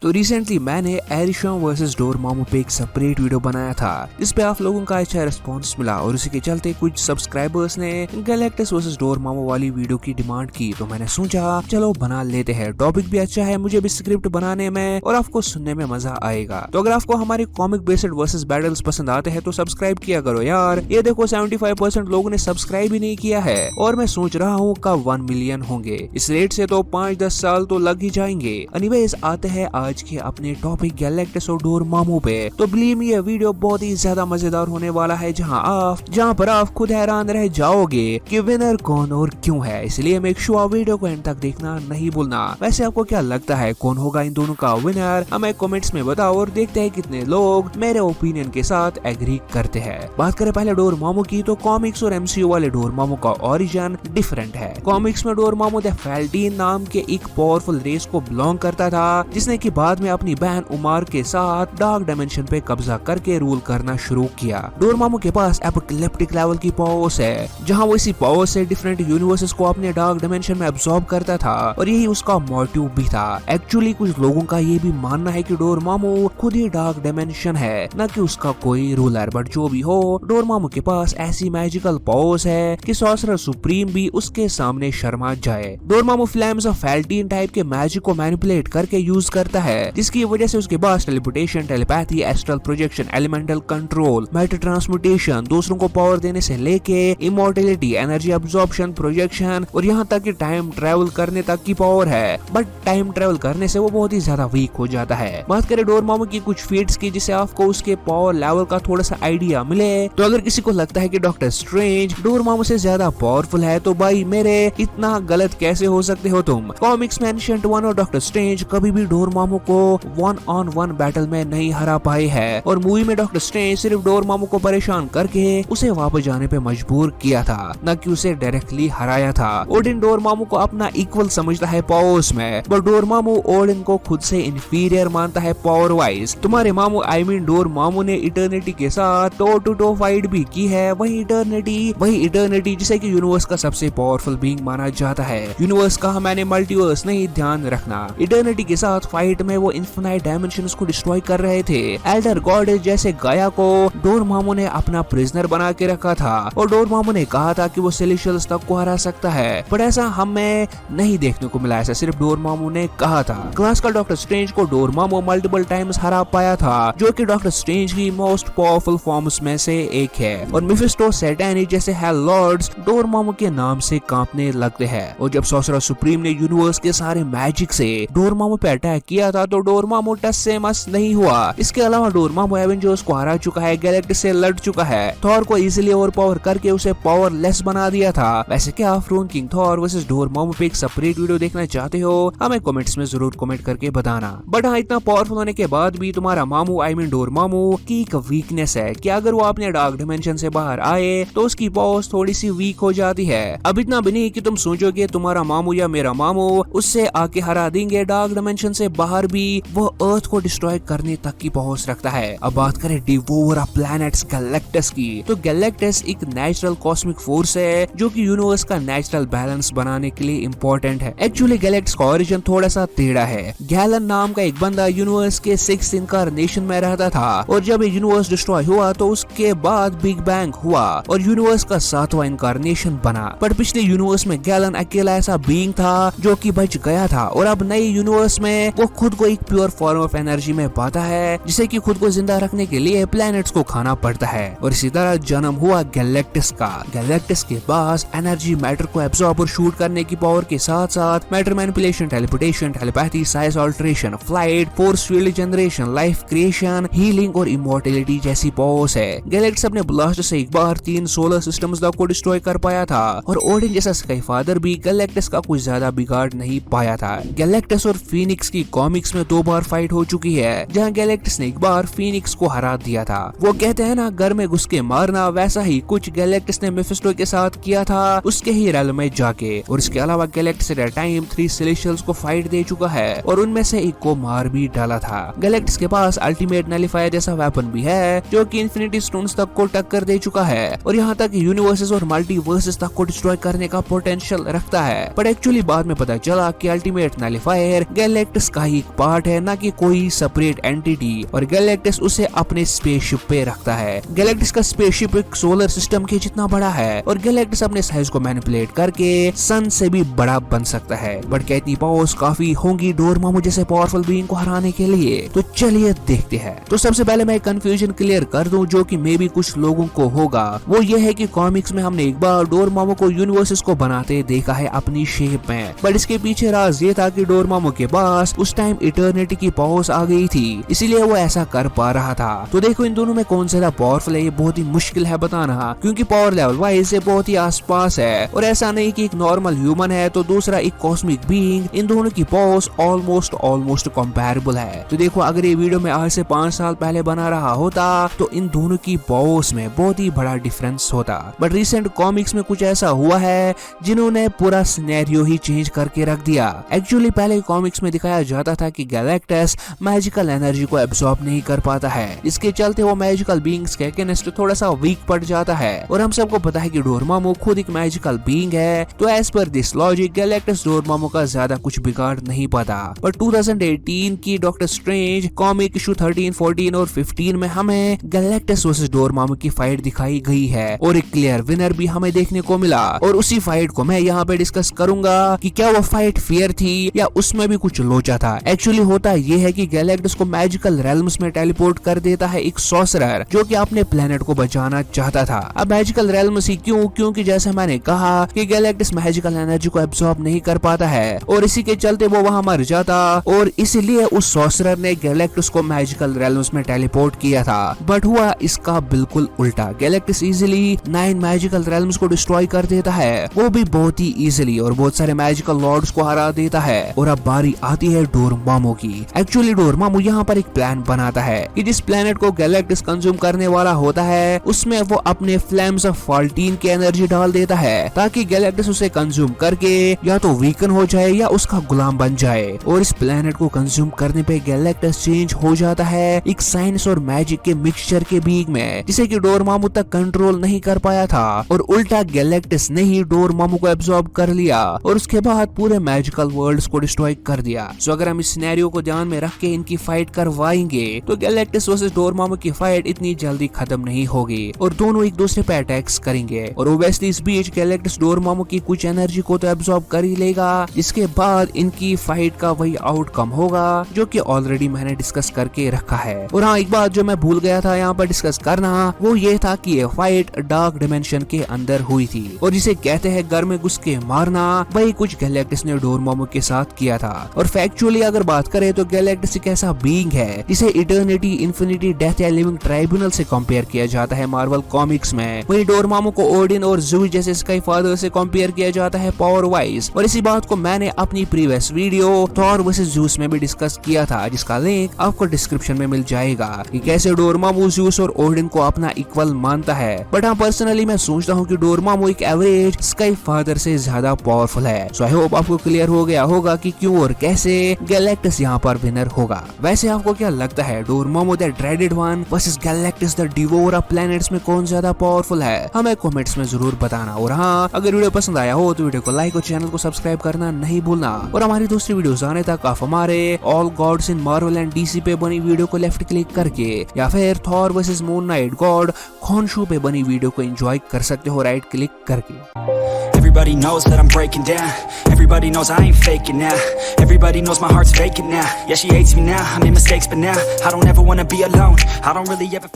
तो रिसेंटली मैंने एरिशम versus Dormammu पे एक सेपरेट वीडियो बनाया था जिस पे आप लोगों का अच्छा रिस्पांस मिला और उसी के चलते कुछ सब्सक्राइबर्स ने गैलेक्टस वर्सेस डोरमामू वाली वीडियो की डिमांड की। तो मैंने सोचा चलो बना लेते हैं। टॉपिक भी अच्छा है, मुझे भी स्क्रिप्ट बनाने में और आपको सुनने में मजा आएगा। तो अगर आपको हमारे कॉमिक बेस्ड वर्सेस बैटल्स पसंद आते हैं तो सब्सक्राइब किया करो यार। ये देखो 75% लोगों ने सब्सक्राइब ही नहीं किया है और मैं सोच रहा हूँ कब 1 मिलियन होंगे। इस रेट से तो 5-10 साल तो लग ही जाएंगे। एनीवेज आते हैं आज के अपने टॉपिक गैलेक्टस और डोरमामू पे। तो बिलीव मी ये वीडियो बहुत ही ज्यादा मजेदार होने वाला है जहाँ पर आप खुद हैरान रह जाओगे कि विनर कौन और क्यों है। इसलिए मेक श्योर वीडियो को एंड तक देखना नहीं भूलना। वैसे आपको क्या लगता है कौन होगा इन दोनों का विनर? हमें कमेंट्स में बताओ और देखते हैं कितने लोग मेरे ओपिनियन के साथ एग्री करते हैं। बात करें पहले डोरमामू की, तो कॉमिक्स और एमसीयू वाले डोरमामू का ओरिजिन डिफरेंट है। कॉमिक्स में डोरमामू द फेल्टीन नाम के एक पावरफुल रेस को बिलोंग करता था जिसने की बाद में अपनी बहन उमार के साथ डार्क डायमेंशन पे कब्जा करके रूल करना शुरू किया। डोरमामू के पास एपोकलिप्टिक लेवल की पावर्स है जहां वो इसी पावर्स से डिफरेंट यूनिवर्सेस को अपने डार्क डायमेंशन में अब्सॉर्ब करता था और यही उसका मोटिव भी था। एक्चुअली कुछ लोगों का ये भी मानना है कि डोरमामू खुद ही डार्क डायमेंशन है, न कि उसका कोई रूलर। बट जो भी हो, डोरमामू के पास ऐसी मैजिकल पावर्स है कि सॉर्सरर सुप्रीम भी उसके सामने शर्मा जाए। Dormammu flames of Faltine type के मैजिक को मैनिपुलेट करके यूज करता है जिसकी वजह से उसके पास teleportation, telepathy, astral projection, elemental control, matter transmutation, दूसरों को पावर देने से लेके इमॉर्टलिटी, एनर्जी अब्सॉर्प्शन, प्रोजेक्शन और यहाँ तक कि टाइम ट्रेवल करने तक की पावर है। बट टाइम ट्रेवल करने से वो बहुत ही ज्यादा वीक हो जाता है। बात करें डोरमामू की कुछ फीट्स की जिससे आपको उसके पावर लेवल का थोड़ा सा आइडिया मिले, तो अगर किसी को लगता है कि डॉक्टर स्ट्रेंज डोरमामू से ज्यादा पावरफुल है तो भाई मेरे इतना गलत कैसे हो सकते हो तुम। कॉमिक्स में एंशिएंट वन और डॉक्टर स्ट्रेंज कभी भी डोरमामू को 1-on-1 बैटल में नहीं हरा पाए हैं और मूवी में डॉक्टर स्ट्रेंज सिर्फ डोरमामू को परेशान करके उसे वापस जाने पे मजबूर किया था, न कि उसे डायरेक्टली हराया था। ओडिन डोरमामू को अपना इक्वल समझता है पावर्स में, पर डोरमामू ओडिन को खुद से इंफीरियर मानता है पावर वाइज। तुम्हारे मामू आई मीन डोरमामू ने इटर्निटी के साथ टो टू टो फाइट भी की है। वही इटर्निटी जिसे कि यूनिवर्स का सबसे पावरफुल बीइंग माना जाता है। यूनिवर्स का मैंने मल्टीवर्स नहीं, ध्यान रखना। इटर्निटी के साथ फाइट में वो इन्फिनाइट डायमेंशंस को डिस्ट्रॉय कर रहे थे। एल्डर गॉड जैसे गाया को डोरमामू ने अपना प्रिजनर बना के रखा था और डोरमामू ने कहा था कि वो सेलेशियल्स तक को हरा सकता है, पर ऐसा हमें नहीं देखने को मिला। ऐसा सिर्फ डोरमामू ने कहा था। क्लासिकल डॉक्टर स्ट्रेंज को डोरमामू मल्टीपल टाइम्स हरा पाया था, जो कि डॉक्टर स्ट्रेंज की मोस्ट पावरफुल फॉर्म्स में से एक है। और मेफिस्टो, सैटानी जैसे हेल लॉर्ड्स डोरमामू के नाम से कांपने लगते हैं। और जब सॉर्सरर सुप्रीम ने यूनिवर्स के सारे मैजिक से डोरमामू पे अटैक किया था तो डोरमामू टस से मस नहीं हुआ। इसके अलावा डोरमामू एवेंजर्स को हरा चुका है, गैलेक्टस से लड़ चुका है, थॉर को इजीली ओवरपावर करके उसे पावरलेस बना दिया था। वैसे क्या आप prone king Thor versus Dormammu पे एक सेपरेट वीडियो देखना चाहते हो? हमें कमेंट्स में जरूर कमेंट करके बताना। बट हाँ, इतना पावरफुल होने के बाद भी तुम्हारा मामू आई मीन डोरमामू की एक वीकनेस है कि अगर वो अपने डार्क डायमेंशन से बाहर आए तो उसकी पावर्स थोड़ी सी वीक हो जाती है। अब इतना भी नहीं कि तुम सोचोगे तुम्हारा मामू या मेरा मामू उससे आके हरा देंगे। डार्क डायमेंशन से बाहर भी वो अर्थ को डिस्ट्रॉय करने तक की पहुंच रखता है। अब बात करें डिवोर प्लैनेट्स गैलेक्टस की, तो गैलेक्टस एक नेचुरल कॉस्मिक फोर्स है जो कि यूनिवर्स का नेचुरल बैलेंस बनाने के लिए इम्पोर्टेंट है। एक्चुअली गैलेक्टस का ओरिजिन थोड़ा सा टेढ़ा है। गैलन नाम का एक बंदा यूनिवर्स के 6th इनकार्नेशन में रहता था और जब ये यूनिवर्स डिस्ट्रॉय हुआ तो उसके बाद बिग बैंग हुआ और यूनिवर्स का 7वां इनकार्नेशन बना। पर पिछले यूनिवर्स में गैलन अकेला ऐसा बीइंग था जो कि बच गया था और अब नए यूनिवर्स में वो खुद को एक प्योर फॉर्म ऑफ एनर्जी में पाता है जिसे कि खुद को जिंदा रखने के लिए प्लैनेट्स को खाना पड़ता है। और इसी तरह जन्म हुआ गैलेक्टस का। गैलेक्टस के पास एनर्जी, मैटर को एब्सॉर्ब और शूट करने की पावर के साथ साथ matter manipulation, teleportation, telepathy, size alteration, flight, force field generation, life creation, healing और इमॉर्टलिटी जैसी पावर्स है। गैलेक्टस अपने ब्लास्ट से एक बार 3 सोलर सिस्टम्स को डिस्ट्रॉय कर पाया था और ओडिन जैसा स्काई फादर भी गैलेक्टस का कुछ ज्यादा बिगाड़ नहीं पाया था। गैलेक्टस और फीनिक्स की कॉमिक्स में 2 बार फाइट हो चुकी है जहां गैलेक्टस ने एक बार फीनिक्स को हरा दिया था। वो कहते हैं ना घर में घुस के मारना, वैसा ही कुछ गैलेक्टस ने मेफिस्टो के साथ किया था उसके ही रेल में जाके। और इसके अलावा गैलेक्टस एट टाइम 3 सेलेशियल्स को फाइट दे चुका है और उनमें से एक को मार भी डाला था। गैलेक्टस के पास अल्टीमेट नलिफायर जैसा वेपन भी है जो कि इन्फिनिटी स्टोन्स तक को टक्कर दे चुका है और यहाँ तक यूनिवर्सेस और मल्टीवर्सेस तक को डिस्ट्रॉय करने का पोटेंशियल रखता है। पर एक्चुअली बाद में पता चला कि अल्टीमेट नलिफायर गैलेक्टस का ही पार्ट है, ना कि कोई सेपरेट एंटिटी, और गैलेक्टस उसे अपने स्पेसशिप पे रखता है। गैलेक्टस का स्पेसशिप एक सोलर सिस्टम के जितना बड़ा है और गैलेक्टस अपने साइज को मैनिपुलेट करके सन से भी बड़ा बन सकता है। बट क्या इतनी पावर्स काफी होंगी डोरेमोन जैसे पावरफुल बीइंग को हराने के लिए? तो चलिए देखते हैं। तो सबसे पहले मैं कंफ्यूजन क्लियर कर दूं जो कि मे भी कुछ लोगों को होगा। वो ये है कि कॉमिक्स में हमने एक बार डोरेमोन को यूनिवर्सेस को बनाते देखा है अपनी शेप में, बट इसके पीछे राज ये था कि डोरेमोन के पास उस टाइम इटर्निटी की पावर्स आ गई थी, इसीलिए वो ऐसा कर पा रहा था। तो देखो इन दोनों में कौन ज्यादा पावरफुल है ये बहुत ही मुश्किल है बताना, क्योंकि पावर लेवल वाइज से बहुत ही आसपास है, और ऐसा नहीं कि एक नॉर्मल ह्यूमन है तो दूसरा एक कॉस्मिक बीइंग। इन दोनों की पावर्स ऑलमोस्ट कंपैरेबल है। तो देखो अगर ये वीडियो में आज से 5 साल पहले बना रहा होता तो इन दोनों की पावर्स में बहुत ही बड़ा डिफरेंस होता, बट रिसेंट कॉमिक्स में कुछ ऐसा हुआ है जिन्होंने पूरा सिनेरियो ही चेंज करके रख दिया। एक्चुअली पहले कॉमिक्स में दिखाया जाता था कि गैलेक्टस मैजिकल एनर्जी को एब्सॉर्ब नहीं कर पाता है, इसके चलते वो मैजिकल बीइंग्स के अगेंस्ट थोड़ा सा वीक पड़ जाता है, और हम सबको पता है कि डोरेमोन खुद एक मैजिकल बीइंग है, तो as per this logic Galactus Doraemon का ज्यादा कुछ बिगाड़ नहीं पाता। पर 2018 की डॉक्टर स्ट्रेंज कॉमिक इशू 13, 14 और 15 में हमें गैलेक्टस वर्सेस डोरेमोन की फाइट दिखाई गई है, और एक क्लियर विनर भी हमें देखने को मिला, और उसी फाइट को मैं यहाँ पे डिस्कस करूंगा कि क्या वो फाइट फेयर थी या उसमें भी कुछ लोचा था। एक्चुअली होता ये है कि गैलेक्टस को मैजिकल रेल्म्स में टेलीपोर्ट कर देता है एक सॉर्सरर जो कि अपने प्लेनेट को बचाना चाहता था। अब मैजिकल रेल्म्स ही क्यों? क्योंकि जैसे मैंने कहा कि गैलेक्टस मैजिकल एनर्जी को एब्सॉर्ब नहीं कर पाता है, और इसी के चलते वो वहां मर जाता, और इसीलिए उस सॉर्सरर ने गैलेक्टस को मैजिकल रेल्म्स में टेलीपोर्ट किया था। बट हुआ इसका बिल्कुल उल्टा, गैलेक्टस इजीली 9 मैजिकल रेल्म्स को डिस्ट्रॉय कर देता है, वो भी बहुत ही इजीली, और बहुत सारे मैजिकल लॉर्ड्स को हरा देता है। और अब बारी आती है डोरेमोन की। एक्चुअली डोरेमोन यहाँ पर एक प्लान बनाता है कि जिस प्लेनेट को गैलेक्टस कंज्यूम करने वाला होता है उसमें वो अपने फ्लेम्स ऑफ फाल्टीन की एनर्जी डाल देता है, ताकि गैलेक्टस उसे कंज्यूम करके या तो वीकन हो जाए या उसका गुलाम बन जाए। और इस प्लेनेट को कंज्यूम करने पे गैलेक्टस चेंज हो जाता है एक साइंस और मैजिक के मिक्सचर के बीच में, जिसे कि डोरेमोन तक कंट्रोल नहीं कर पाया था, और उल्टा गैलेक्टस ने ही डोरेमोन को एब्सॉर्ब कर लिया और उसके बाद पूरे मैजिकल वर्ल्ड्स को डिस्ट्रॉय कर दिया। सो अगर हम इस सिनेरियो को ध्यान में रख के इनकी फाइट करवाएंगे तो गैलेक्टस वर्सेस डोरेमोन की फाइट इतनी जल्दी खत्म नहीं होगी, और दोनों एक दूसरे पे अटैक्स करेंगे, और ओब्वियसली इस बीच गैलेक्टस डोरेमोन की कुछ एनर्जी को तो एब्सॉर्ब कर ही लेगा। इसके बाद इनकी फाइट का वही आउटकम होगा जो कि ऑलरेडी मैंने डिस्कस करके रखा है। और हाँ, एक बात जो मैं भूल गया था यहाँ पर डिस्कस करना, वो ये था कि ये फाइट डार्क डिमेंशन के अंदर हुई थी, और जिसे कहते हैं घर में घुस के मारना, वही कुछ गैलेक्टस ने डोरेमोन के साथ किया था। और फैक्चुअली अगर बात करें तो गैलेक्टस एक ऐसा बीइंग है जिसे इटर्निटी, इन्फिनिटी, डेथ या लिविंग ट्राइब्यूनल से कंपेयर किया जाता है मार्वल कॉमिक्स में। वही डोरेमोन को ओडिन और ज़ूस जैसे स्काई फादर से कंपेयर किया जाता है पावर वाइज, और इसी बात को मैंने अपनी previous video Thor versus Zeus में भी डिस्कस किया था, जिसका लिंक आपको डिस्क्रिप्शन में मिल जाएगा कि कैसे डोरेमोन ज़ूस और ओडिन को अपना इक्वल मानता है। बट हाँ, पर्सनली मैं सोचता हूँ कि डोरेमोन एक एवरेज स्काई फादर से ज्यादा पावरफुल है। सो आई होप आपको क्लियर हो गया होगा कि क्यों और कैसे गैलेक्टस यहाँ पर विनर होगा। वैसे आपको क्या लगता है, Dormammu the dreaded one versus Galactus the devourer of planets में कौन ज्यादा पावरफुल है? हमें कमेंट्स में जरूर बताना। और हाँ, अगर वीडियो पसंद आया हो तो वीडियो को लाइक और चैनल को सब्सक्राइब करना नहीं भूलना, और हमारी दूसरी वीडियो आने तक आप हमारे all gods in Marvel and DC पे बनी वीडियो को लेफ्ट क्लिक करके या फिर Thor versus Moon Knight god Khonshu पे बनी वीडियो को एंजॉय कर सकते हो राइट क्लिक करके। Everybody knows that I'm breaking down. Everybody knows I ain't faking now. Everybody knows my heart's vacant now. Yeah, she hates me now. I made mistakes, but now I don't ever wanna be alone. I don't really ever